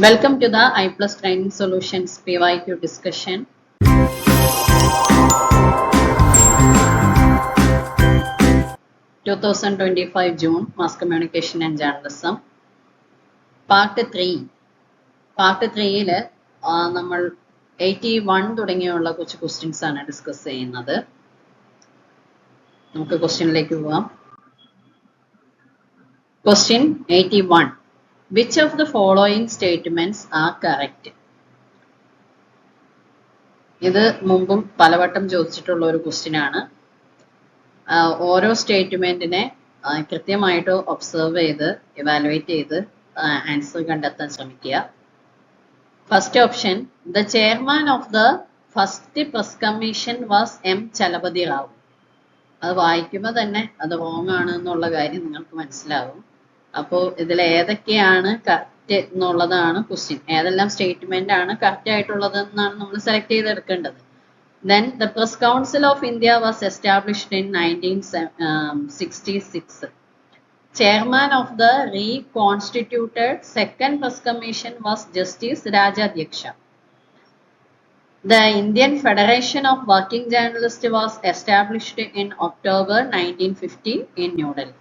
Welcome to the I Plus Training Solutions PYQ discussion. 2025 June Mass Communication and Journalism. Part 3. Part 3-ൽ നമ്മൾ 81 തുടങ്ങിയുള്ള കുറച്ച് questions ആണ് discuss ചെയ്യുന്നത്. നമുക്ക് ക്വസ്റ്റ്യനിലേക്ക് പോവാം. Question 81. Which of the following statements are correct? ഇത് മുമ്പും പലവട്ടം ചോദിച്ചിട്ടുള്ള ഒരു ക്വസ്റ്റ്യൻ ആണ്. ഓരോ സ്റ്റേറ്റ്മെന്റിനെ കൃത്യമായിട്ട് ഒബ്സർവ് ചെയ്ത് ഇവാലുവേറ്റ് ചെയ്ത് ആൻസർ കണ്ടെത്താൻ ശ്രമിക്കുക. First option, the chairman of the first press commission was M Chalapathi Rao. അത് വായിക്കുമ്പോൾ തന്നെ അത് റോങ് ആണ് എന്നുള്ള കാര്യം നിങ്ങൾക്ക് മനസ്സിലാവും. അപ്പോൾ ഇതിൽ ഏതൊക്കെയാണ് കറക്റ്റ് എന്നുള്ളതാണ് ക്വസ്റ്റ്യൻ. ഏതെല്ലാം സ്റ്റേറ്റ്മെന്റ് ആണ് കറക്റ്റ് ആയിട്ടുള്ളത് എന്നാണ് നമ്മൾ select ചെയ്തെടുക്കേണ്ടത്. Then the Press Council of India was established in 1966. Chairman of the reconstituted Second Press Commission was Justice Rajadhyaksha. The Indian Federation of Working Journalists was established in October 1950 in New Delhi.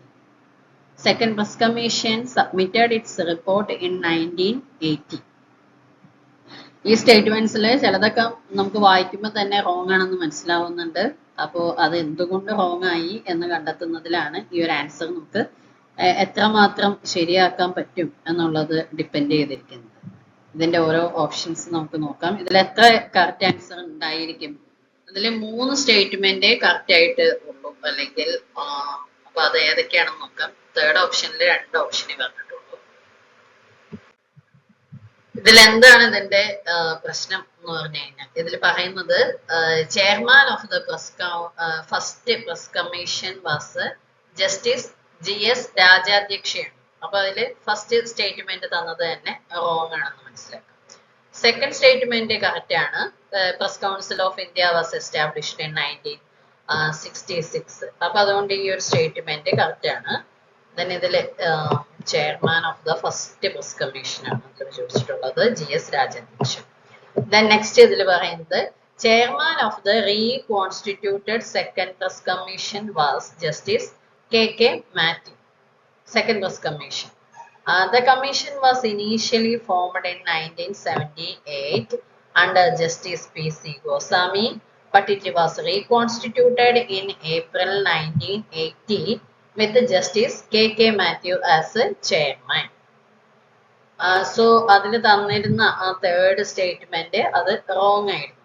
Second Press Commission submitted its report in 1980. ഈ സ്റ്റേറ്റ്മെന്റ്സിൽ ചിലതൊക്കെ നമുക്ക് വായിക്കുമ്പോൾ തന്നെ wrong ആണെന്ന് മനസ്സിലാവുന്നുണ്ട്. അപ്പോൾ അത് എന്തുകൊണ്ട് റോങ് ആയി എന്ന് കണ്ടെത്തുന്നതിലാണ് ഈ ഒരു ആൻസർ നമുക്ക് എത്രമാത്രം ശരിയാക്കാൻ പറ്റും എന്നുള്ളത് ഡിപ്പെൻഡ് ചെയ്തിരിക്കുന്നത്. ഇതിന്റെ ഓരോ ഓപ്ഷൻസ് നമുക്ക് നോക്കാം. ഇതിൽ എത്ര കറക്റ്റ് ആൻസർ ഉണ്ടായിരിക്കും? ഇതിൽ 3 സ്റ്റേറ്റ്മെന്റ് കറക്റ്റ് ആയിട്ട് ഉള്ളൂ, അല്ലെങ്കിൽ അപ്പൊ അത് ഏതൊക്കെയാണെന്ന് നോക്കാം. തേർഡ് ഓപ്ഷനിൽ 2 ഓപ്ഷനേ പറഞ്ഞിട്ടുള്ളൂ. ഇതിൽ എന്താണ് ഇതിന്റെ പ്രശ്നം എന്ന് പറഞ്ഞു കഴിഞ്ഞാൽ, ഇതിൽ പറയുന്നത് chairman of the first press commission was justice GS രാജാധ്യക്ഷയാണ്. അപ്പൊ അതില് ഫസ്റ്റ് സ്റ്റേറ്റ്മെന്റ് തന്നത് തന്നെ റോങ് ആണെന്ന് മനസ്സിലാക്കാം. സെക്കൻഡ് സ്റ്റേറ്റ്മെന്റ് കറക്റ്റ് ആണ്. Press council of India was established in 1966. അപ്പൊ അതുകൊണ്ട് ഈ ഒരു സ്റ്റേറ്റ്മെന്റ് കറക്റ്റ് ആണ്. then ഇതില് chairman of the first press commission ആണ് ചോദിച്ചിട്ടുള്ളത്, GS രാജാധ്യക്ഷൻ. then നെക്സ്റ്റ് ഇതിൽ പറയുന്നത് chairman of the reconstituted second press commission was justice KK Mathew. Second press commission. The commission was initially formed in 1978 under Justice PC Goswami, but it was reconstituted in April 1980 with Justice KK Matthew as chairman. So അതിൽ തന്നിരുന്ന ആ third statement അത് wrong ആയിരുന്നു.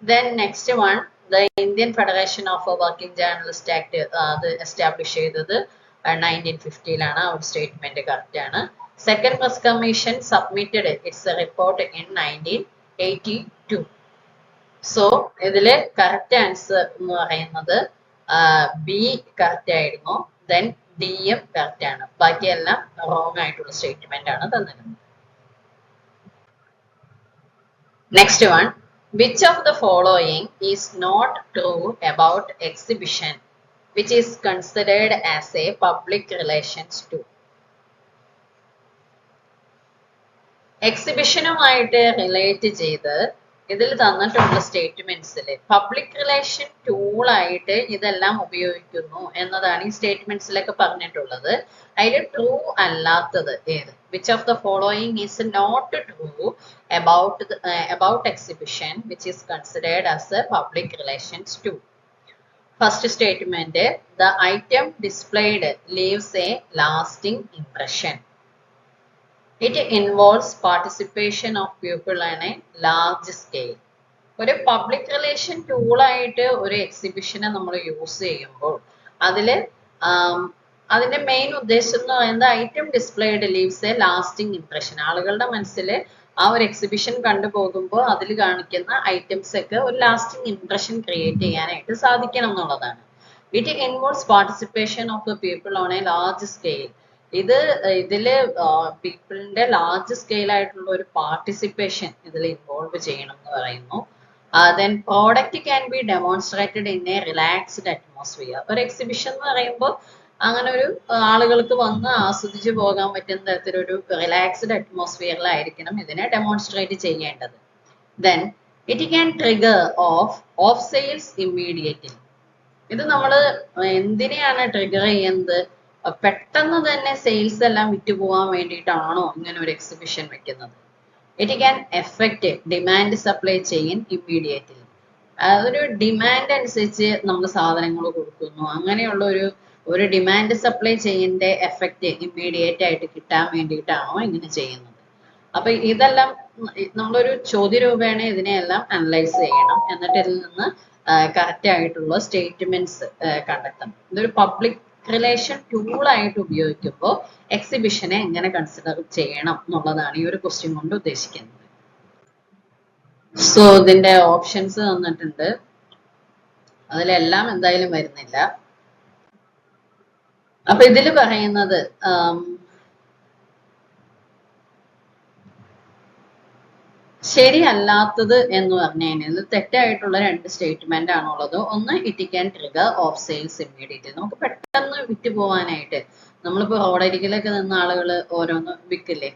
Then next one, the Indian Federation of Working Journalists Act അത് establish ചെയ്തത് 1950-ലാണ്. ആ ഒരു statement correct ആണ്. Second press commission submitted its report in 1982. So ഇതില് കറക്റ്റ് ആൻസർ എന്ന് പറയുന്നത് ബി കറക്റ്റ് ആയിരുന്നു. ദെൻ ഡിയും കറക്റ്റ് ആണ്. ബാക്കിയെല്ലാം റോങ് ആയിട്ടുള്ള സ്റ്റേറ്റ്മെന്റ് ആണ് തന്നിരുന്നത്. Next one, which of the following is not true about exhibition which is considered as a public relations tool? എക്സിബിഷനുമായിട്ട് റിലേറ്റ് ചെയ്ത് ഇതിൽ തന്നിട്ടുള്ള സ്റ്റേറ്റ്മെന്റ്സിൽ പബ്ലിക് റിലേഷൻ ടൂൾ ആയിട്ട് ഇതെല്ലാം ഉപയോഗിക്കുന്നു എന്നതാണ് ഈ സ്റ്റേറ്റ്മെന്റ്സിലൊക്കെ പറഞ്ഞിട്ടുള്ളത്. അതിൽ ട്രൂ അല്ലാത്തത് ഏത്? Which of the following is not true about exhibition which is considered as a public relations tool? First statement, the item displayed leaves a lasting impression. It involves participation of people on a large scale. ഒരു public relation tool ആയിട്ട് ഒരു എക്സിബിഷനെ നമ്മൾ use ചെയ്യുമ്പോൾ അതിന്റെ main ഉദ്ദേശം എന്ന് പറയുന്നത് item displayed leaves A lasting impression. ആളുകളുടെ മനസ്സിൽ ആ ഒരു എക്സിബിഷൻ കണ്ടുപോകുമ്പോൾ അതിൽ കാണിക്കുന്ന ഐറ്റംസ് ഒക്കെ ഒരു ലാസ്റ്റിംഗ് ഇംപ്രഷൻ ക്രിയേറ്റ് ചെയ്യാനായിട്ട് സാധിക്കണം എന്നുള്ളതാണ്. It involves participation of the people on A large scale. ഇതില് പീപ്പിളിന്റെ ലാർജ് സ്കെയിൽ ആയിട്ടുള്ള ഒരു പാർട്ടിസിപ്പേഷൻ ഇതിൽ ഇൻവോൾവ് ചെയ്യണം എന്ന് പറയുന്നു. then product can be demonstrated in a relaxed atmosphere. ഒരു എക്സിബിഷൻ എന്ന് പറയുമ്പോൾ അങ്ങനെ ഒരു ആളുകൾക്ക് വന്ന് ആസ്വദിച്ച് പോകാൻ പറ്റുന്ന തരത്തിലൊരു റിലാക്സ്ഡ് അറ്റ്മോസ്ഫിയറിലായിരിക്കണം ഇതിനെ ഡെമോൺസ്ട്രേറ്റ് ചെയ്യേണ്ടത്. Then it can trigger off sales immediately. ഇത് നമ്മൾ എന്തിനെയാണ് ട്രിഗർ ചെയ്യുന്നത്? പെട്ടെന്ന് തന്നെ സെയിൽസ് എല്ലാം വിറ്റുപോകാൻ വേണ്ടിയിട്ടാണോ ഇങ്ങനെ ഒരു എക്സിബിഷൻ വെക്കുന്നത്? It can effect demand supply chain immediately. അതൊരു ഡിമാൻഡ് അനുസരിച്ച് നമ്മൾ സാധനങ്ങൾ കൊടുക്കുന്നു, അങ്ങനെയുള്ള ഒരു ഡിമാൻഡ് സപ്ലൈ ചെയിൻ്റെ എഫക്റ്റ് ഇമ്മീഡിയറ്റ് ആയിട്ട് കിട്ടാൻ വേണ്ടിയിട്ടാണോ ഇങ്ങനെ ചെയ്യുന്നത്? അപ്പൊ ഇതെല്ലാം നമ്മളൊരു ചോദ്യരൂപേണ ഇതിനെയെല്ലാം അനലൈസ് ചെയ്യണം. എന്നിട്ട് ഇതിൽ നിന്ന് കറക്റ്റ് ആയിട്ടുള്ള സ്റ്റേറ്റ്മെന്റ്സ് കണ്ടെത്തണം. ഇതൊരു പബ്ലിക് റിലേഷൻ ടൂൾ ആയിട്ട് ഉപയോഗിക്കുമ്പോൾ എക്സിബിഷനെ എങ്ങനെ കൺസിഡർ ചെയ്യണം എന്നുള്ളതാണ് ഈ ഒരു ക്വസ്റ്റ്യൻ കൊണ്ട് ഉദ്ദേശിക്കുന്നത്. സോ ഇതിന്റെ ഓപ്ഷൻസ് തന്നിട്ടുണ്ട്, അതിലെല്ലാം എന്തായാലും വരുന്നില്ല. അപ്പൊ ഇതിൽ പറയുന്നത് ശരിയല്ലാത്തത് എന്ന് പറഞ്ഞു കഴിഞ്ഞാൽ തെറ്റായിട്ടുള്ള രണ്ട് സ്റ്റേറ്റ്മെന്റ് ആണുള്ളത്. ഒന്ന്, it can trigger of sales immediately. നമുക്ക് പെട്ടെന്ന് വിറ്റ് പോകാനായിട്ട് നമ്മളിപ്പോ റോഡരികിലൊക്കെ നിന്ന് ആളുകൾ ഓരോന്ന് വിൽക്കില്ലേ,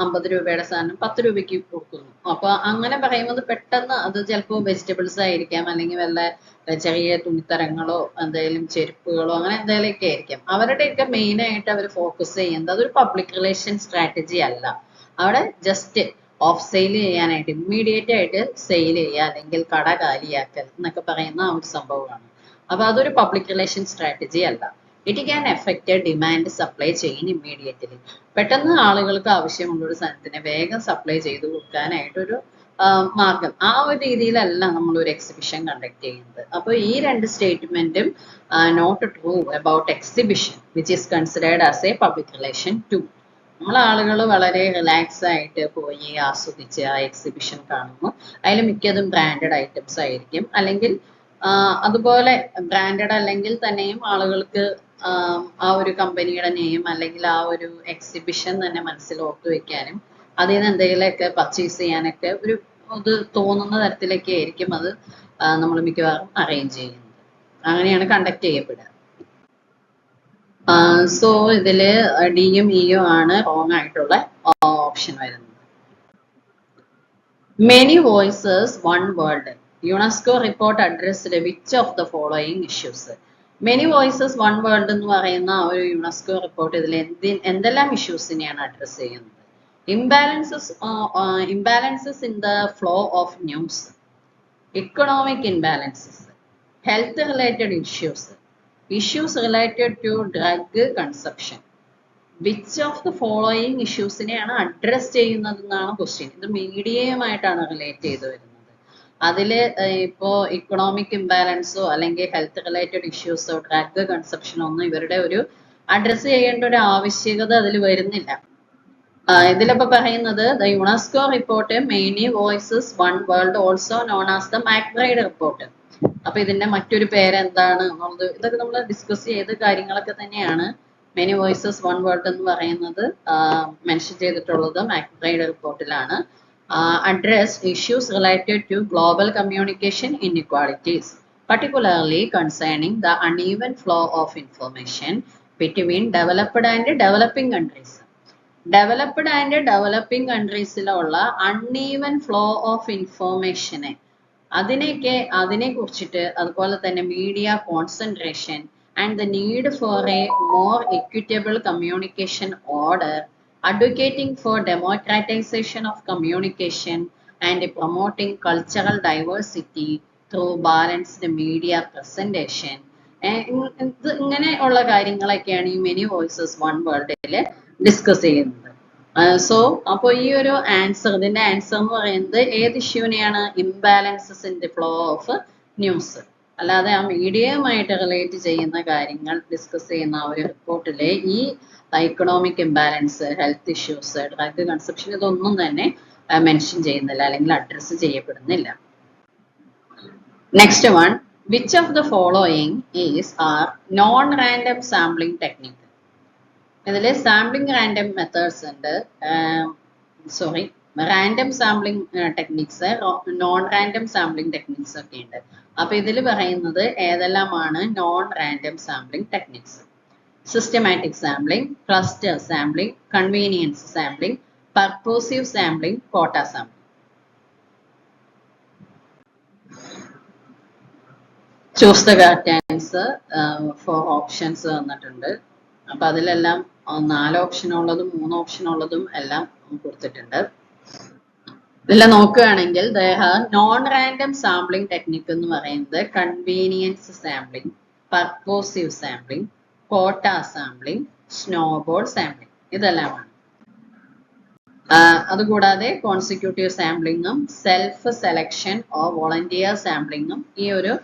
50 രൂപയുടെ സാധനം 10 രൂപയ്ക്ക് കൊടുക്കുന്നു. അപ്പൊ അങ്ങനെ പറയുന്നത് പെട്ടെന്ന് അത് ചിലപ്പോൾ വെജിറ്റബിൾസ് ആയിരിക്കാം, അല്ലെങ്കിൽ വല്ല ചെറിയ തുണിത്തരങ്ങളോ എന്തെങ്കിലും ചെരുപ്പുകളോ അങ്ങനെ എന്തെങ്കിലുമൊക്കെ ആയിരിക്കാം. അവരുടെയൊക്കെ മെയിൻ ആയിട്ട് അവർ ഫോക്കസ് ചെയ്യുന്നത് അതൊരു പബ്ലിക് റിലേഷൻ സ്ട്രാറ്റജി അല്ല. അവിടെ ജസ്റ്റ് ഓഫ് സെയിൽ ചെയ്യാനായിട്ട് ഇമ്മീഡിയറ്റ് ആയിട്ട് സെയിൽ ചെയ്യുക അല്ലെങ്കിൽ കട കാലിയാക്കൽ എന്നൊക്കെ പറയുന്ന ആ ഒരു സംഭവമാണ്. അപ്പൊ അതൊരു പബ്ലിക് റിലേഷൻ സ്ട്രാറ്റജി അല്ല. It can effect demand supply chain immediately. പെട്ടെന്ന് ആളുകൾക്ക് ആവശ്യമുള്ള ഒരു സാധനത്തിനെ വേഗം സപ്ലൈ ചെയ്ത് കൊടുക്കാനായിട്ടൊരു മാർഗം. ആ ഒരു രീതിയിലല്ല നമ്മൾ ഒരു എക്സിബിഷൻ കണ്ടക്ട് ചെയ്യുന്നത്. അപ്പോൾ ഈ രണ്ട് സ്റ്റേറ്റ്മെന്റും not true about exhibition which is considered as a public relation tool. നമ്മൾ ആളുകൾ വളരെ റിലാക്സ് ആയിട്ട് പോയി ആസ്വദിച്ച് ആ എക്സിബിഷൻ കാണുന്നു. അതിൽ മിക്കതും ബ്രാൻഡഡ് ഐറ്റംസ് ആയിരിക്കും, അല്ലെങ്കിൽ അതുപോലെ ബ്രാൻഡഡ് അല്ലെങ്കിൽ തന്നെയും ആളുകൾക്ക് ആ ഒരു കമ്പനിയുടെ നെയിം അല്ലെങ്കിൽ ആ ഒരു എക്സിബിഷൻ തന്നെ മനസ്സിൽ ഓർത്തു വെക്കാനും അതിൽ നിന്ന് എന്തെങ്കിലുമൊക്കെ പർച്ചേസ് ചെയ്യാനൊക്കെ ഒരു ഇത് തോന്നുന്ന തരത്തിലൊക്കെ ആയിരിക്കും അത് നമ്മൾ മിക്കവാറും അറേഞ്ച് ചെയ്യുന്നത്. അങ്ങനെയാണ് കണ്ടക്ട് ചെയ്യപ്പെടുക. സോ ഇതില് ഡിയും ഇയും ആണ് റോങ് ആയിട്ടുള്ള ഓപ്ഷൻ വരുന്നത്. Many voices one world. UNESCO report addressed which of the following issues? Many voices one world എന്ന് പറയുന്ന ഒരു യുനെസ്കോ റിപ്പോർട്ട് ഇതിൽ എന്തെല്ലാം ഇഷ്യൂസിനെയാണ് അഡ്രസ് ചെയ്യുന്നത്? Imbalances in the flow of news, economic imbalances, health related issues related to drug consumption. Which of the following ഇഷ്യൂസിനെയാണ് address ചെയ്യുന്നത് എന്നാണ് ക്വസ്റ്റ്യൻ. ഇത് മീഡിയയുമായിട്ടാണ് റിലേറ്റ് ചെയ്ത് വരുന്നത്. അതിൽ ഇപ്പോൾ ഇക്കണോമിക് ഇംബാലൻസോ അല്ലെങ്കിൽ ഹെൽത്ത് റിലേറ്റഡ് ഇഷ്യൂസോ ഡ്രഗ് കൺസപ്ഷനോ ഒന്നും ഇവരുടെ ഒരു അഡ്രസ് ചെയ്യേണ്ട ഒരു ആവശ്യകത അതിൽ വരുന്നില്ല. ഇതിലിപ്പോൾ പറയുന്നത് the UNESCO report many voices one world also known as the MacBride report. അപ്പൊ ഇതിന്റെ മറ്റൊരു പേര് എന്താണ് എന്നുള്ളത് ഇതൊക്കെ നമ്മൾ ഡിസ്കസ് ചെയ്ത കാര്യങ്ങളൊക്കെ തന്നെയാണ്. മെനി വോയിസസ് വൺ വേൾഡ് എന്ന് പറയുന്നത് മെൻഷൻ ചെയ്തിട്ടുള്ളത് മാക്ബ്രൈഡ് റിപ്പോർട്ടിലാണ്. Address issues related to global communication inequalities, particularly concerning the uneven flow of information between developed and developing countries. Developed and developing കൺട്രീസിലുള്ള അൺഈവൻ ഫ്ലോ ഓഫ് ഇൻഫോർമേഷനെ അതിനെ കുറിച്ചിട്ട്, അതുപോലെ തന്നെ media concentration and the need for a more equitable communication order, advocating for democratization of communication and promoting cultural diversity through balanced media presentation. ഇങ്ങനെയുള്ള കാര്യങ്ങളൊക്കെയാണ് ഈ many voices one വേൾഡിൽ ഡിസ്കസ് ചെയ്യുന്നത്. സോ അപ്പോൾ ഈ ഒരു ആൻസർ, ഇതിന്റെ ആൻസർ എന്ന് പറയുന്നത് ഏത് ഇഷ്യൂവിനെയാണ്? Imbalances in the flow of news. അല്ലാതെ ആ മീഡിയയുമായിട്ട് റിലേറ്റ് ചെയ്യുന്ന കാര്യങ്ങൾ ഡിസ്കസ് ചെയ്യുന്ന ആ ഒരു റിപ്പോർട്ടിലെ ഈ economic imbalance, health issues, drug consumption ഇതൊന്നും തന്നെ മെൻഷൻ ചെയ്യുന്നില്ല അല്ലെങ്കിൽ അഡ്രസ് ചെയ്യപ്പെടുന്നില്ല. Next one, which of the following is are non random sampling technique? ഇതിൽ സാമ്പിളിംഗ് റാൻഡം മെത്തേഡ്സ് ഉണ്ട്, random sampling techniques, non random sampling techniques ഒക്കെ ഉണ്ട്. അപ്പൊ ഇതിൽ പറയുന്നത് ഏതെല്ലാമാണ് non random sampling techniques? systematic sampling, cluster sampling, convenience sampling, purposive sampling, quota sampling. Choose the correct answer for options തന്നിട്ടുണ്ട്. അപ്പൊ അതിലെല്ലാം 4 ഓപ്ഷൻ ഉള്ളതും 3 ഓപ്ഷൻ ഉള്ളതും എല്ലാം കൊടുത്തിട്ടുണ്ട്. ഇതെല്ലാം നോക്കുകയാണെങ്കിൽ നോൺ റാൻഡം സാമ്പിളിംഗ് ടെക്നിക് എന്ന് പറയുന്നത് convenience sampling, purposive sampling, quota sampling, snowball sampling ഇതെല്ലാമാണ്. അതുകൂടാതെ കോൺസിക്യൂട്ടീവ് സാമ്പിളിംഗും സെൽഫ് സെലക്ഷൻ ഓർ വോളണ്ടിയർ സാമ്പിളിംഗും ഈ ഒരു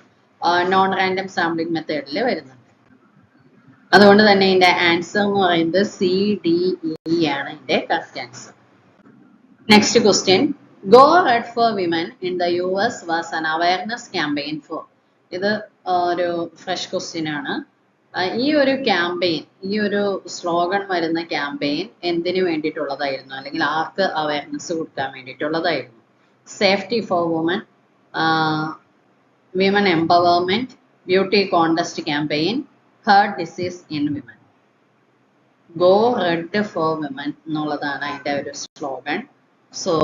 നോൺ റാൻഡം സാമ്പിളിംഗ് മെത്തേഡിൽ വരുന്നുണ്ട്. അതുകൊണ്ട് തന്നെ ഇതിന്റെ ആൻസർ എന്ന് പറയുന്നത് CDE ആണ് ഇതിന്റെ correct answer. Next question, Go Red for Women in the US was an awareness campaign for. ഇത് ഒരു ഫ്രഷ് ക്വസ്റ്റ്യൻ ആണ്. ഈ ഒരു ക്യാമ്പയിൻ, ഈ ഒരു സ്ലോഗൻ വരുന്ന ക്യാമ്പയിൻ എന്തിനു വേണ്ടിയിട്ടുള്ളതായിരുന്നു, അല്ലെങ്കിൽ ആർക്ക് അവയർനെസ് കൊടുക്കാൻ വേണ്ടിയിട്ടുള്ളതായിരുന്നു? Safety for woman, women empowerment, beauty contest campaign, heart disease in women. Go red for women എന്നുള്ളതാണ് അതിന്റെ ഒരു slogan. So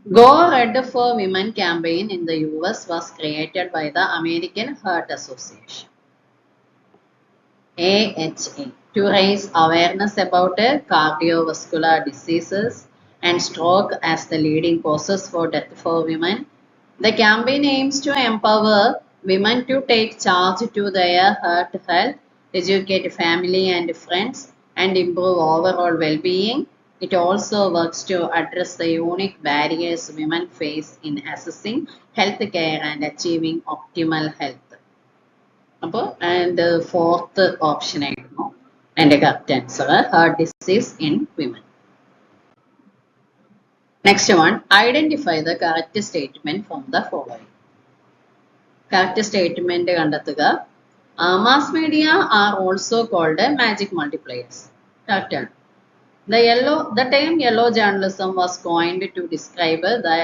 Go Red for Women campaign in the US was created by the American Heart Association, AHA, to raise awareness about cardiovascular diseases and stroke as the leading causes for death for women. The campaign aims to empower women to take charge to their heart health, educate family and friends, and improve overall well-being. It also works to address the unique barriers women face in accessing health care and achieving optimal health. അപ്പോൾ and fourth option ആയിരുന്നു എൻ്റെ correct answer, heart disease in women. Next one, identify the correct statement from the following. Correct statement കണ്ടെത്തുക. Mass media are also called magic multipliers. Correct ആണ്. The term yellow journalism was coined to describe the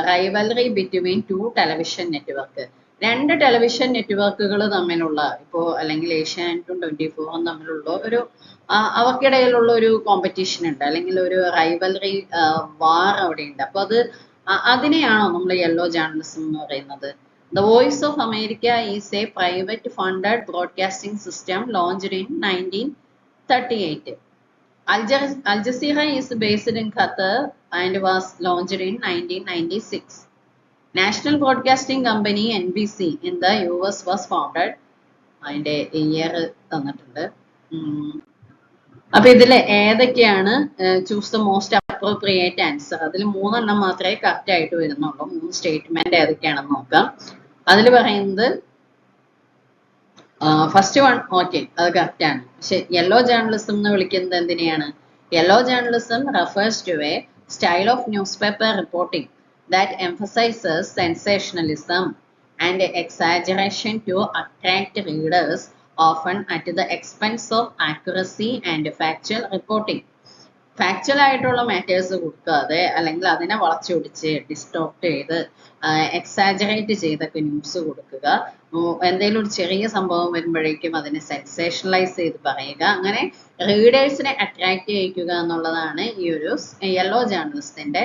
rivalry between two television networks. രണ്ട് television നെറ്റ്വർക്കുകൾ തമ്മിലുള്ള, ഇപ്പോൾ അല്ലെങ്കിൽ ഏഷ്യാനെറ്റും 24ഉം തമ്മിലുള്ള ഒരു അവർക്കിടയിലുള്ള ഒരു കോമ്പറ്റീഷൻ ഉണ്ട്, അല്ലെങ്കിൽ ഒരു റൈവലറി വാർ അവിടെ ഉണ്ട്. അപ്പൊ അതിനെയാണോ നമ്മൾ യെല്ലോ ജേർണലിസം എന്ന് പറയുന്നത്? The Voice of America is a private funded broadcasting system launched in 1938. Al Jazeera is based in Qatar and was launched in 1996. National Broadcasting Company NBC in the US was founded. അതിന്റെ year തന്നിട്ടുണ്ട്. അപ്പൊ ഇതില് ഏതൊക്കെയാണ് choose the most appropriate answer? അതിൽ 3 എണ്ണം മാത്രമേ correct ആയിട്ട് വരുന്നുള്ളൂ. 3 സ്റ്റേറ്റ്മെന്റ് ഏതൊക്കെയാണെന്ന് നോക്കാം. അതിൽ പറയുന്നത് ഫസ്റ്റ് വൺ ഓക്കെ, അത് കറക്റ്റ് ആണ്. പക്ഷെ യെല്ലോ ജേർണലിസം എന്ന് വിളിക്കുന്നത് എന്തിനെയാണ്? Yellow journalism refers to a style of newspaper reporting that emphasizes sensationalism and exaggeration to attract readers, often at the expense of accuracy and factual reporting. Factual ആയിട്ടുള്ള matters കൊടുക്കാതെ, അല്ലെങ്കിൽ അതിനെ വളച്ചൊടിച്ച് distort ചെയ്ത് exaggerate ചെയ്തൊക്കെ news കൊടുക്കുക. എന്തെങ്കിലും ഒരു ചെറിയ സംഭവം വരുമ്പോഴേക്കും അതിനെ സെൻസേഷണലൈസ് ചെയ്ത് പറയുക. അങ്ങനെ റീഡേഴ്സിനെ അട്രാക്ട് ചെയ്യിക്കുക എന്നുള്ളതാണ് ഈ ഒരു യെല്ലോ ജേർണലിസ്റ്റിന്റെ.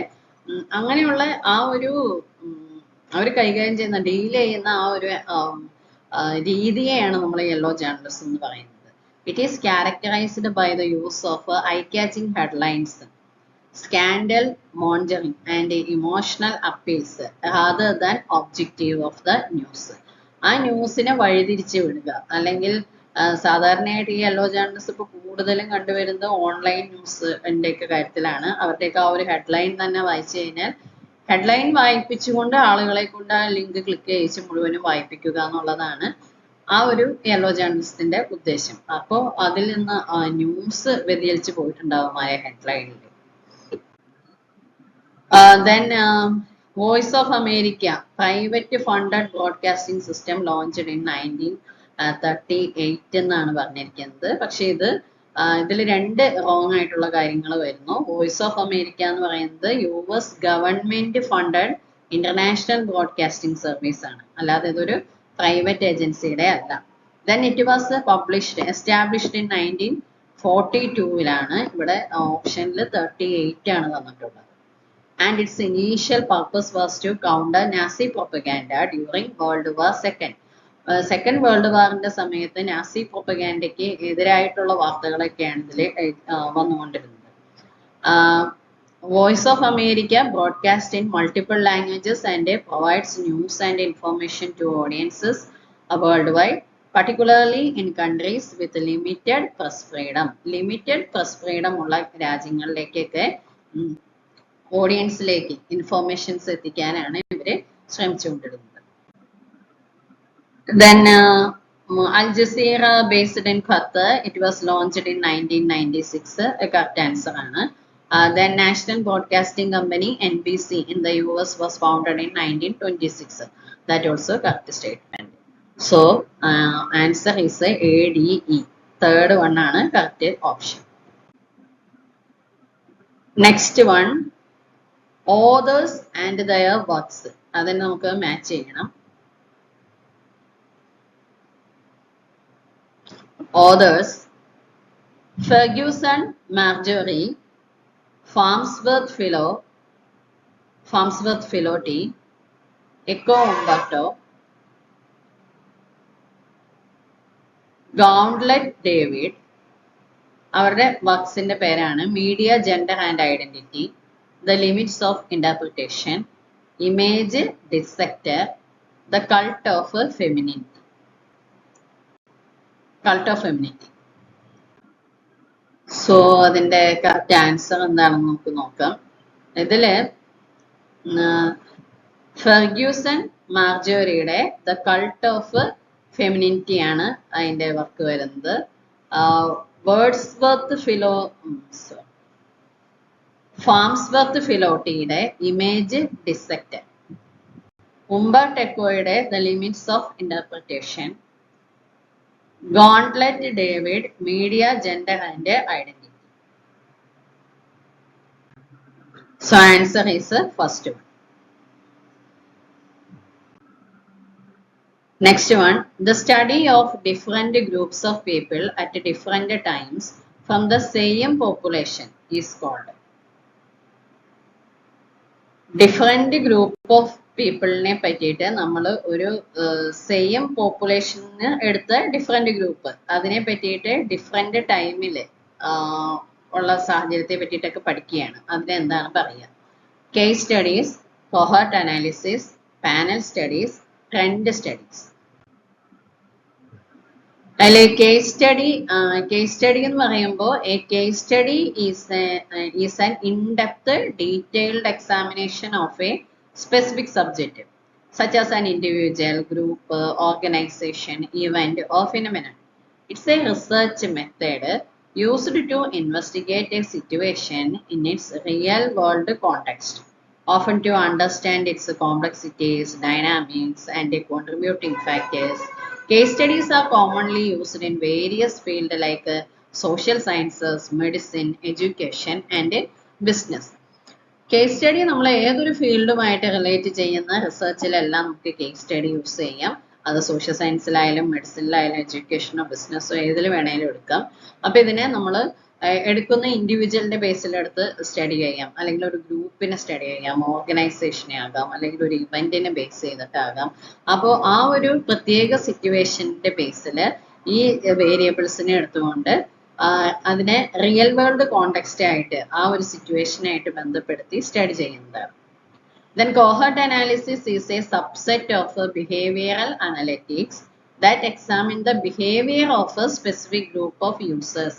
അങ്ങനെയുള്ള ആ ഒരു അവർ കൈകാര്യം ചെയ്യുന്ന, ഡീൽ ചെയ്യുന്ന ആ ഒരു രീതിയെയാണ് നമ്മൾ യെല്ലോ ജേർണലിസം എന്ന് പറയുന്നത്. It is characterized by the use of eye-catching headlines, scandal mongering, and emotional appeals rather than objective of the news. ആ ന്യൂസിനെ വഴിതിരിച്ച് വിടുക. അല്ലെങ്കിൽ സാധാരണയായിട്ട് ഈ യെല്ലോ ജേർണലിസ്റ്റ് ഇപ്പോൾ കൂടുതലും കണ്ടുവരുന്നത് ഓൺലൈൻ ന്യൂസിന്റെ ഒക്കെ കാര്യത്തിലാണ്. അവരുടെയൊക്കെ ആ ഒരു ഹെഡ്ലൈൻ തന്നെ വായിച്ചു കഴിഞ്ഞാൽ, ഹെഡ്ലൈൻ വായിപ്പിച്ചുകൊണ്ട് ആളുകളെ കൊണ്ട് ആ ലിങ്ക് ക്ലിക്ക് ചെയ്യിച്ച് മുഴുവനും വായിപ്പിക്കുക എന്നുള്ളതാണ് ആ ഒരു യെല്ലോ ജേർണലിസ്റ്റിന്റെ ഉദ്ദേശം. അപ്പോൾ അതിൽ നിന്ന് ന്യൂസ് വ്യതിചലിച്ച് പോയിട്ടുണ്ടാവും ആ ഹെഡ്ലൈനിൽ. Then Voice of America, private funded broadcasting system launched in 1938 എന്നാണ് പറഞ്ഞിരിക്കുന്നത്. പക്ഷെ ഇതിൽ 2 റോങ് ആയിട്ടുള്ള കാര്യങ്ങൾ വരുന്നു. വോയിസ് ഓഫ് അമേരിക്ക എന്ന് പറയുന്നത് US government funded international broadcasting service ആണ്, അല്ലാതെ ഇതൊരു പ്രൈവറ്റ് ഏജൻസിയുടെ അല്ല. Then it was established in 1942-ലാണ്. ഇവിടെ ഓപ്ഷനിൽ 38 ആണ് തന്നിട്ടുള്ളത്. And its initial purpose was to counter Nazi propaganda during World War II. Second world വാറിന്റെ സമയത്ത് നാസി പ്രൊപ്പഗാൻഡയ്ക്ക് എതിരായിട്ടുള്ള വാർത്തകളൊക്കെയാണ് ഇതിൽ വന്നുകൊണ്ടിരുന്നത്. Voice of America broadcast in multiple languages and provides news and information to audiences worldwide, particularly in countries with limited press freedom. Limited press freedom ഉള്ള രാജ്യങ്ങളിലേക്കൊക്കെ ഓഡിയൻസിലേക്ക് informations എത്തിക്കാനാണ് ഇവര് ശ്രമിച്ചുകൊണ്ടിരുന്നത്. Then Al Jazeera based in Qatar, it was launched in 1996. A correct answer ആണ്. Then National Broadcasting Company NBC in the US was founded in 1926. That also correct statement. So answer is ADE. Third one ആണ് correct option. Next one, authors and their works. അതിന് നമുക്ക് match ചെയ്യണം. Authors: Ferguson Marjorie, Farnsworth Philoty, Eco Umberto, Gauntlet David. അവരുടെ വർക്സിന്റെ പേരാണ് media, gender and identity, the limits of interpretation, image dissector, the cult of femininity. So അതിന്റെ correct answer എന്താണെന്ന് നമുക്ക് നോക്കാം. ഇതില് ഫെർഗ്യൂസൺ മാർജോറിയുടെ ദ കൾട്ട് ഓഫ് ഫെമിനിറ്റി ആണ് അതിന്റെ വർക്ക് വരുന്നത്. ഫാംസ്വർത്ത് ഫിലോട്ടിയുടെ ഇമേജ് ഡിസെക്ടർ, ഉംബർട്ടോ എക്കോയുടെ the limits of interpretation, Gauntlett David media, gender and identity. So answer is first one. Next one, the study of different groups of people at different times from the same population is called. Different group of പീപ്പിളിനെ പറ്റിയിട്ട് നമ്മൾ ഒരു same പോപ്പുലേഷന് എടുത്ത different group അതിനെ പറ്റിയിട്ട് different ടൈമിൽ ഉള്ള സാഹചര്യത്തെ പറ്റിയിട്ടൊക്കെ പഠിക്കുകയാണ്. അതിനെന്താണ് പറയുക? Case studies, cohort analysis, panel studies, trend studies. അതിൽ കേസ് സ്റ്റഡി എന്ന് പറയുമ്പോൾ A case study is an in-depth detailed examination of A specific subject such as an individual, group, organization, event or phenomenon. It's a research method used to investigate a situation in its real world context, often to understand its complexities, dynamics and contributing factors. Case studies are commonly used in various fields like social sciences, medicine, education and business. Case study നമ്മൾ ഏതൊരു ഫീൽഡുമായിട്ട് relate ചെയ്യുന്ന റിസർച്ചിലെല്ലാം നമുക്ക് case study use ചെയ്യാം. അത് social സയൻസിലായാലും മെഡിസിനിലായാലും എഡ്യൂക്കേഷനോ ബിസിനസ്സോ ഏതിൽ വേണേലും എടുക്കാം. അപ്പോൾ ഇതിനെ നമ്മൾ എടുക്കുന്ന ഇൻഡിവിജ്വലിന്റെ ബേസിലെടുത്ത് സ്റ്റഡി ചെയ്യാം, അല്ലെങ്കിൽ ഒരു ഗ്രൂപ്പിനെ സ്റ്റഡി ചെയ്യാം, ഓർഗനൈസേഷനെ ആകാം, അല്ലെങ്കിൽ ഒരു ഇവന്റിനെ ബേസ് ചെയ്തിട്ടാകാം. അപ്പോൾ ആ ഒരു പ്രത്യേക സിറ്റുവേഷന്റെ ബേസിൽ ഈ വേരിയബിൾസിനെ എടുത്തുകൊണ്ട് അതിനെ റിയൽ വേൾഡ് കോണ്ടെക്സ്റ്റ് ആയിട്ട് ആ ഒരു സിറ്റുവേഷനായിട്ട് ബന്ധപ്പെടുത്തി സ്റ്റഡി ചെയ്യുന്നതാണ്. Then cohort analysis is a subset of behavioral analytics that examine the behavior of a specific group of users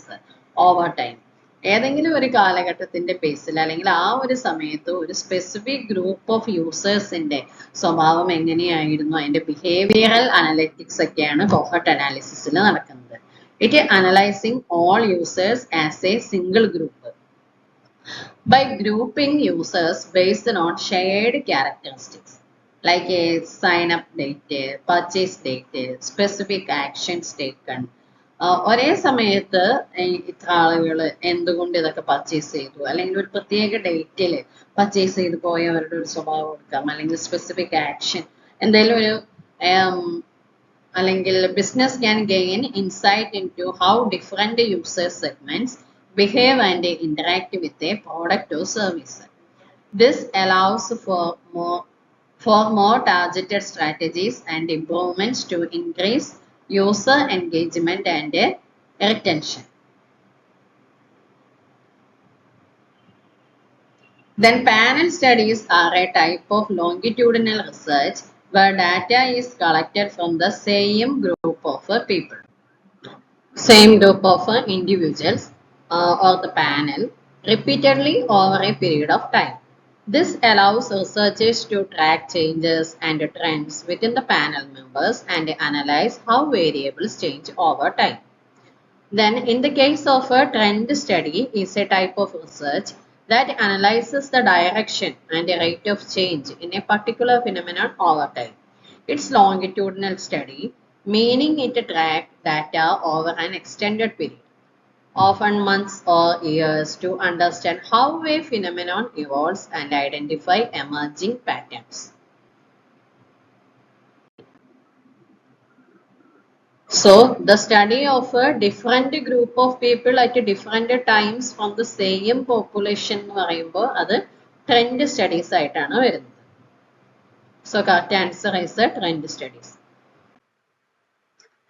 over time. ഏതെങ്കിലും ഒരു കാലഘട്ടത്തിന്റെ ബേസിൽ അല്ലെങ്കിൽ ആ ഒരു സമയത്ത് ഒരു സ്പെസിഫിക് ഗ്രൂപ്പ് ഓഫ് യൂസേഴ്സിന്റെ സ്വഭാവം എങ്ങനെയായിരുന്നു, അതിന്റെ ബിഹേവിയറൽ അനലിറ്റിക്സ് ഒക്കെയാണ് കോഹോർട്ട് അനാലിസിസിൽ നടക്കുന്നത്. It is analyzing all users as a single group by grouping users based on shared characteristics like a sign up date, purchase date, specific actions taken. ഒരേ സമയത്ത് ഇത്ര ആളുകൾ എന്തുകൊണ്ട് ഇതൊക്കെ പർച്ചേസ് ചെയ്തു, അല്ലെങ്കിൽ ഒരു പ്രത്യേക ഡേറ്റിൽ പർച്ചേസ് ചെയ്ത് പോയവരുടെ ഒരു സ്വഭാവം എടുക്കാം, അല്ലെങ്കിൽ സ്പെസിഫിക് ആക്ഷൻ എന്തെങ്കിലും ഒരു അല്ലെങ്കിൽ business can gain insight into how different users segments behave and interact with a product or service. This allows for more targeted strategies and improvements to increase user engagement and retention. Then panel studies are a type of longitudinal research where data is collected from the same group of people, same group of individuals or the panel repeatedly over a period of time. This allows researchers to track changes and trends within the panel members and analyze how variables change over time. Then, in the case of a trend study, is a type of research that analyzes the direction and the rate of change in a particular phenomenon over time. It's longitudinal study, meaning it tracks data over an extended period, often months or years, to understand how a phenomenon evolves and identify emerging patterns. So, the study of a different group of people at different times from the same population എന്ന് പറയുമ്പോൾ അത് trend studies ആയിട്ടാണ് വരുന്നത്. So, correct answer is trend studies.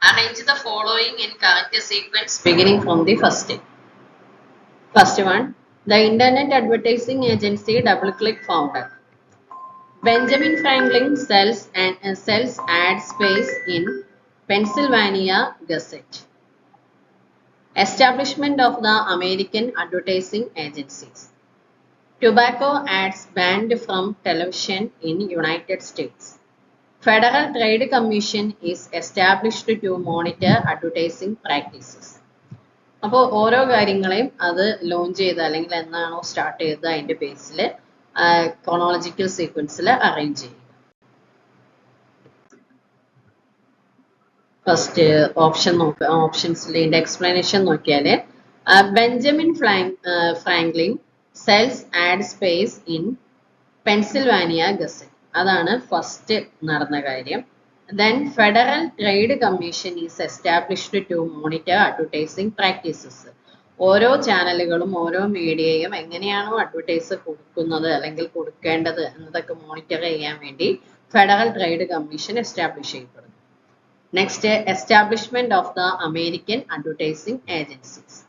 Arrange the following in correct sequence beginning from the first. First one, the Internet Advertising Agency DoubleClick founder. Benjamin Franklin sells ad space in Pennsylvania Gazette. Establishment of the American Advertising Agencies. Tobacco ads banned from television in United States. Federal Trade Commission is established to monitor advertising practices. അപ്പോൾ ഓരോ കാര്യങ്ങളെയും അത് launch ചെയ്ത് അല്ലെങ്കിൽ എന്നാണോ start ചെയ്തത് അതിൻ്റെ ബേസിൽ chronological സീക്വൻസിൽ arrange ചെയ്യുക. ഫസ്റ്റ് ഓപ്ഷൻസിൽ ഇതിൻ്റെ എക്സ്പ്ലനേഷൻ നോക്കിയാൽ Benjamin Franklin cells add space in Pennsylvania gazette, അതാണ് ഫസ്റ്റ് നടന്ന കാര്യം. Then Federal Trade Commission is established to monitor advertising practices. ഓരോ ചാനലുകളും ഓരോ മീഡിയയും എങ്ങനെയാണോ അഡ്വർടൈസ് കൊടുക്കുന്നത് അല്ലെങ്കിൽ കൊടുക്കേണ്ടത് എന്നതൊക്കെ മോണിറ്റർ ചെയ്യാൻ വേണ്ടി ഫെഡറൽ ട്രേഡ് കമ്മീഷൻ എസ്റ്റാബ്ലിഷ് ചെയ്യപ്പെടുന്നു. Next, establishment of the American advertising agencies.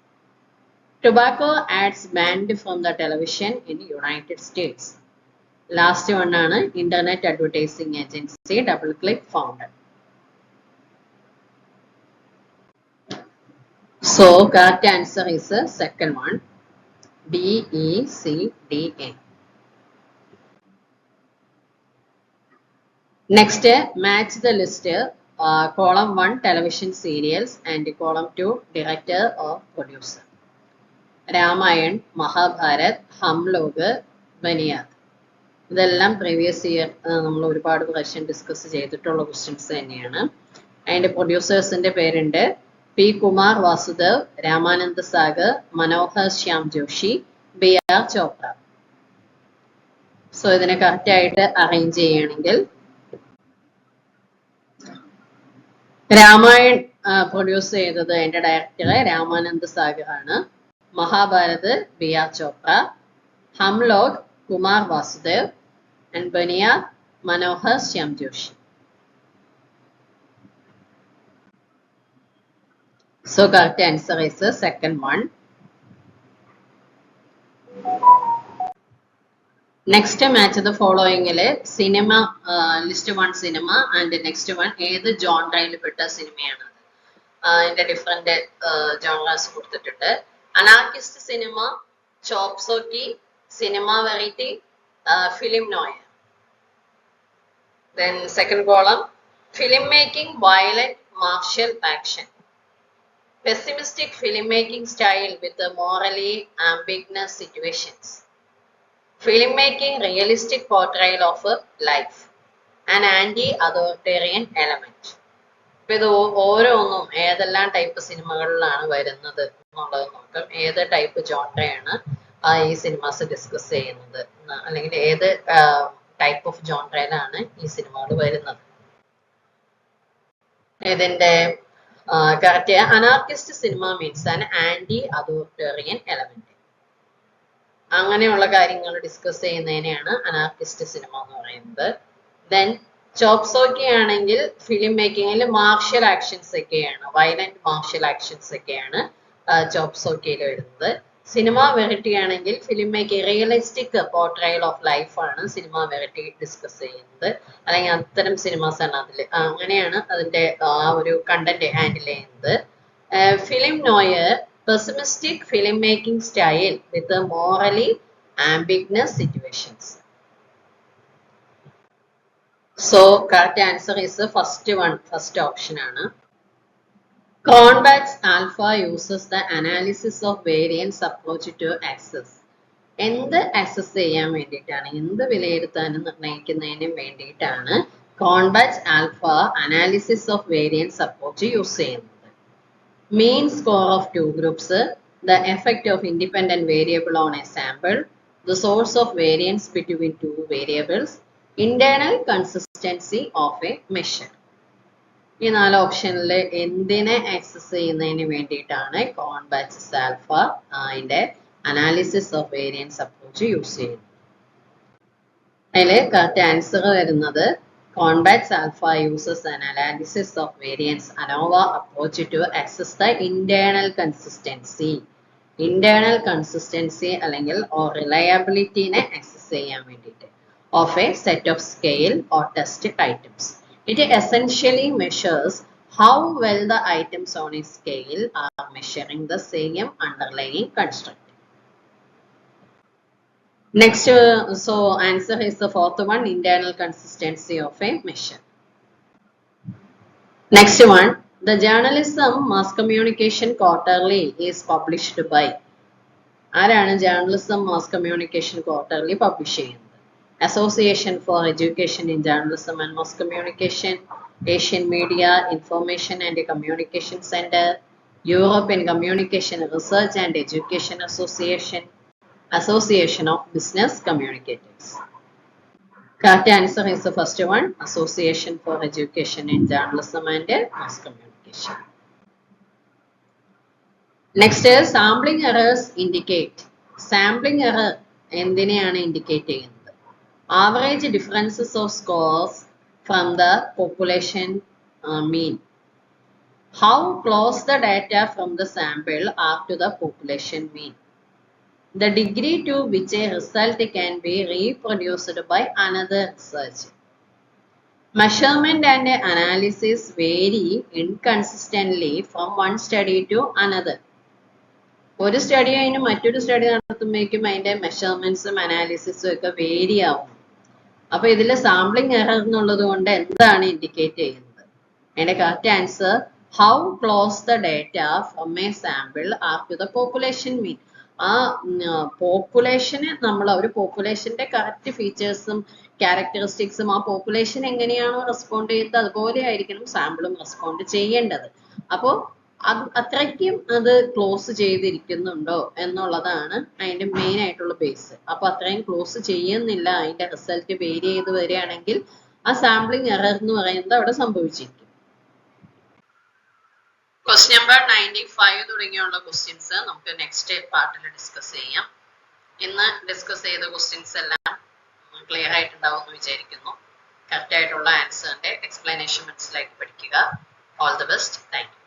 Tobacco ads banned from the television in United States. Last one ആണ് internet advertising agency DoubleClick founder. So correct answer is the second one, BECDA. Next, match the list. Column 1 television serials and column 2 director or producer. Ramayan, Mahabharat, Hamlog, Baniyat. ഇതെല്ലാം previous year നമ്മൾ ഒരുപാട് പ്രാവശ്യം discuss ചെയ്തിട്ടുള്ള questions തന്നെയാണ്. അതിൻ്റെ പ്രൊഡ്യൂസേഴ്സിൻ്റെ പേരുണ്ട് P Kumar Vasudev, Ramanand Sagar, Manohar Shyam Joshi, BR Chopra. So ഇതിനെ കറക്റ്റായിട്ട് അറേഞ്ച് ചെയ്യുകയാണെങ്കിൽ രാമായൺ പ്രൊഡ്യൂസ് ചെയ്തത് എൻ്റെ ഡയറക്ടർ രാമാനന്ദ് സാഗർ ആണ്. Mahabharat BR Chopra, Hum Log Kumar Vasudev, and Baniyat Manohar Shyam Joshi. So correct answer is the second one. Next match the following cinema list one cinema and the next one ഏത് ജോൺറയിൽ പെട്ട സിനിമയാണ്. ഇതിന്റെ ഡിഫറെന്റ് ജോൺറാസ് കൊടുത്തിട്ടുണ്ട്. Anarchist cinema, chopsocky, cinema variety, film noir. Then second column, filmmaking, violent martial action. Pessimistic filmmaking style with the morally ambiguous situations. Filmmaking, realistic portrayal of life. An anti-authoritarian element. ഇപ്പോൾ ഇത് ഓരോന്നും ഏതെല്ലാം type സിനിമകളിലാണ് വരുന്നത് എന്നുള്ളത് നോക്കാം. ഏത് type ജോൺറയാണ് ഈ cinemas discuss ചെയ്യുന്നത് അല്ലെങ്കിൽ ഏത് ടൈപ്പ് ഓഫ് ജോൺറയിലാണ് ഈ സിനിമകൾ വരുന്നത്. ഇതിന്റെ correct anarchist cinema means an anti authoritarian element. അങ്ങനെയുള്ള കാര്യങ്ങൾ ഡിസ്കസ് ചെയ്യുന്നതിനെയാണ് അനാർക്കിസ്റ്റ് സിനിമ എന്ന് പറയുന്നത്. ദെൻ ചോപ്സോക്കി ആണെങ്കിൽ ഫിലിം മേക്കിങ്ങിൽ മാർഷ്യൽ ആക്ഷൻസ് ഒക്കെയാണ്, വയലന്റ് മാർഷ്യൽ ആക്ഷൻസ് ഒക്കെയാണ് ചോപ്സോക്കിയിൽ വരുന്നത്. സിനിമ വെറൈറ്റി ആണെങ്കിൽ film making realistic portrayal of life ആണ് സിനിമ വെറൈറ്റി ഡിസ്കസ് ചെയ്യുന്നത്, അല്ലെങ്കിൽ അത്തരം സിനിമാസ് ആണ് അതിൽ, അങ്ങനെയാണ് അതിന്റെ ആ ഒരു കണ്ടന്റ് ഹാൻഡിൽ ചെയ്യുന്നത്. Film noir pessimistic filmmaking style with a morally ambiguous situations. So correct answer is the first one, first option ആണ്. Cronbach's alpha uses the analysis of variance approach to access. എന്ത് access ചെയ്യാൻ വേണ്ടിയിട്ടാണ്, എന്ത് വിലയിരുത്താനും നിർണ്ണയിക്കുന്നതിനും വേണ്ടിയിട്ടാണ് Cronbach alpha analysis of variance approach use ചെയ്യുന്നത്. Mean score of two groups, the effect of independent variable on a sample, the source of variance between two variables, internal consistency of a measure. ഈ 4 ഓപ്ഷനിൽ എന്തിനെ access ചെയ്യുന്നതിന് വേണ്ടിയിട്ടാണ് Cronbach alpha അതിന്റെ analysis of variance approach use ചെയ്യുന്നത്. അതിൽ correct answer വരുന്നത് Cronbach's alpha uses an analysis of variance ANOVA approach to assess the internal consistency. Internal consistency അല്ലെങ്കിൽ or reliability നെ access ചെയ്യാൻ വേണ്ടിയിട്ട് of a set of scale or test items. It essentially measures how well the items on a scale are measuring the same underlying construct. Next, so answer is the fourth one, internal consistency of a measure. Next one, the journalism Mass Communication Quarterly is published by. ആരാണ് journalism Mass Communication Quarterly publish ചെയ്യുന്നത്? Association for Education in Journalism and Mass Communication, Asian Media Information and Communication Center, European Communication Research and Education Association, Association of Business Communicators. Correct answer is the first one, Association for Education in Journalism and Mass Communication. Next is sampling errors indicate. Sampling error എന്തിനെയാണ് indicate ചെയ്യുന്നത്? Average differences of scores from the population mean. How close the data from the sample are to the population mean. The degree to which a result can be reproduced by another research. Measurement and analysis vary inconsistently from one study to another. ഒരു study കഴിഞ്ഞ് മറ്റൊരു study നടത്തുമ്പോഴേക്കും അതിന്റെ മെഷർമെന്റ്സും അനാലിസിസും ഒക്കെ vary ആവും. അപ്പൊ ഇതിൽ sampling error എന്നുള്ളത് കൊണ്ട് എന്താണ് ഇൻഡിക്കേറ്റ് ചെയ്യുന്നത്? അതിന്റെ correct answer how close the data from a sample are to the population mean. ആ പോപ്പുലേഷന് നമ്മൾ ഒരു പോപ്പുലേഷന്റെ കറക്റ്റ് ഫീച്ചേഴ്സും ക്യാരക്ടറിസ്റ്റിക്സും ആ പോപ്പുലേഷൻ എങ്ങനെയാണോ റെസ്പോണ്ട് ചെയ്യുന്നത് അതുപോലെ ആയിരിക്കണം സാമ്പിളും റെസ്പോണ്ട് ചെയ്യേണ്ടത്. അപ്പോൾ അത് അത്രയ്ക്കും അത് ക്ലോസ് ചെയ്തിരിക്കുന്നുണ്ടോ എന്നുള്ളതാണ് അതിന്റെ മെയിൻ ആയിട്ടുള്ള ബേസ്. അപ്പൊ അത്രയും ക്ലോസ് ചെയ്യുന്നില്ല, അതിന്റെ റിസൾട്ട് വേരി ചെയ്ത് വരികയാണെങ്കിൽ ആ സാമ്പിളിംഗ് എറർ എന്ന് പറയുന്നത് അവിടെ സംഭവിച്ചിരിക്കും. ക്വസ്റ്റ്യൻ നമ്പർ 95 തുടങ്ങിയുള്ള ക്വസ്റ്റ്യൻസ് നമുക്ക് നെക്സ്റ്റ് പാർട്ടിൽ ഡിസ്കസ് ചെയ്യാം. ഇന്ന് ഡിസ്കസ് ചെയ്ത ക്വസ്റ്റ്യൻസ് എല്ലാം ക്ലിയർ ആയിട്ടുണ്ടാവും എന്ന് വിചാരിക്കുന്നു. കറക്റ്റ് ആയിട്ടുള്ള ആൻസറിന്റെ എക്സ്പ്ലനേഷൻ മനസ്സിലാക്കി പഠിക്കുക. All the best. Thank you.